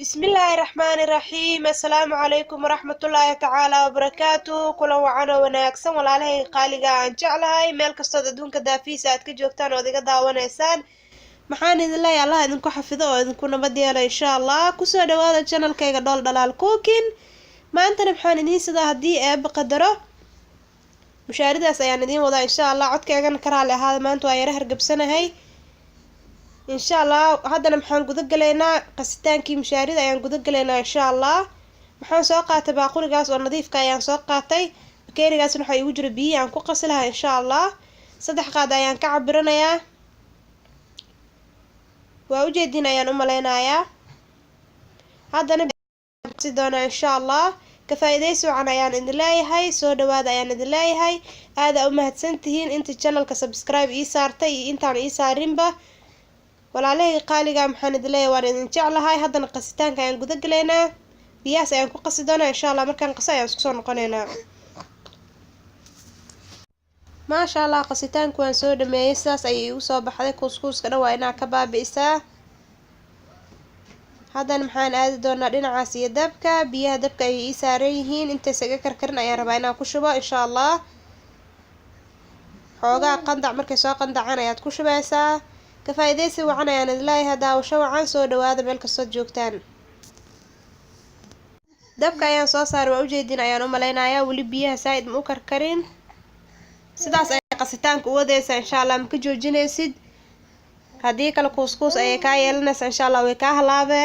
بسم الله الرحمن الرحيم السلام عليكم ورحمة الله تعالى وبركاته كلا وعنا وناكسن ولا له قالقا عن جعلها ميل كستود أدونك دافيس أتك جوكتان وديك داوانيسان maxaan idin leeyahay allah idinku xafido oo idinku nabad yeelo insha allah kusoo dhawaada channelkayga dhool dhalaal cooking maantana maxaan idiin sidaa haddii eebba qadaro mushaaridaas ayaan idiin wadaa insha allah codkaygana ka raali ahaada maanta waa yara hargabsanahay insha allah haddana maxaan guda galaynaa qasitaankii mushaarida ayaan guda galaynaa insha allah maxaan soo qaatay baaquligaas oo nadiifka ayaan soo qaatay bakeerigaasna waxaa igu jira biyo aan ku qasi lahaa insha allah 3 qaad ayaan ka cabiranayaa waa ujeedin ayaan u maleynayaa haddana si doona insha allah ka faa'iideysi wacan ayaan idin leeyahay soo dhawaada ayaan idin leeyahay aad u mahadsantihiin inta channelka subscribe ii saartay iyo intaan ii saarinba walaalahey qaaliga maxaan idin leeyahay waan idin jeclahay haddana qasitaanka ayaan guda galaynaa biyaas ayaan ku qasi doonaa insha allah markaan qaso ayaan isku soo noqonaynaa ما شاء الله قصيتان كوان سود ميساس أي وصوب بحذا كوسكوس كنا وإنا كباب إسا هذا المحان هذا دونا لنا عاسية دبكة بيها دبكة يساريهين انت سجكر كرنا يا ربعنا كشبا إن شاء الله حوجا قندع مركز سوا قندع عنا يا تكشبا إسا كفايدة سوى عنا يا ندلاي هذا وشو عن سود وهذا ملك الصوت جوكتان دبكة يا صار وأوجدين يا نوم لنا يا ولي بيها سايد موكر كرين sidaas ay qasitaanka u wadaysa insha Allah ma ka joojinaysid hadii kala couscous ay ka yeelanaysa insha Allah way ka halaabe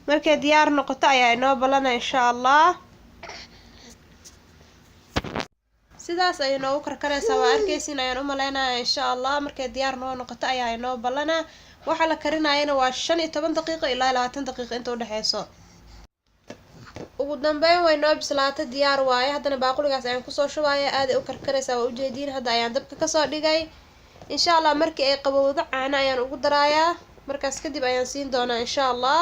markay diyaar noqoto ayaa inoo balana insha Allah sidaas ay inoo karkaraysa waa arkaysin ayaan u maleynayaa insha Allah markay diyaar noqoto ayaa inoo balana waxa la karinayna waa 15 daqiiqo ilaa 20 daqiiqo inta u dhaxayso ugu dambeyn way noo bislaatay diyaar waaye haddana baaquligaas ayaan kusoo shubaaya aad ay u karkaraysaa waa ujeediin hadda ayaan dabka kasoo dhigay insha Allah markii ay qabowdo caano ayaan ugu darayaa markaas kadib ayaan siin doonaa insha Allah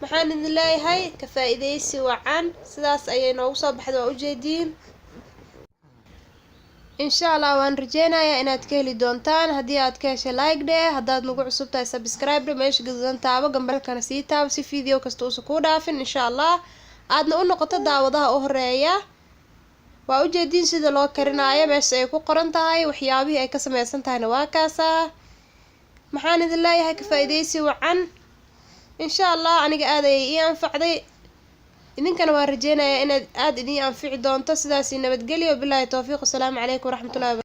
maxaan idin leeyahay ka faa'iideysi wacan sidaas ayay noogu soo baxday waa ujeediin insha Allah waan rajeynayaa inaad ka heli doontaan haddii aad ka heshay like dheh haddaad nagu cusub tahay subscribe meesha gaduudan taabo gambalkana sii taabo si video kasta uusan kuu dhaafin insha Allah aadna u noqoto daawadaha u horeeya waa ujeedin sida loo karinayo meesha ay ku qoran tahay waxyaabihii ay ka samaysan tahayna waa kaasa maxaan idin leeyahay ka faa'iideysi wacan insha Allah aniga aad ay ii anfacday idinkana waan rajeynayaa inaad aad idin anfici doonto sidaas nabadgelyo billahi tawfiiq assalamu calaykum waraxmatullaahi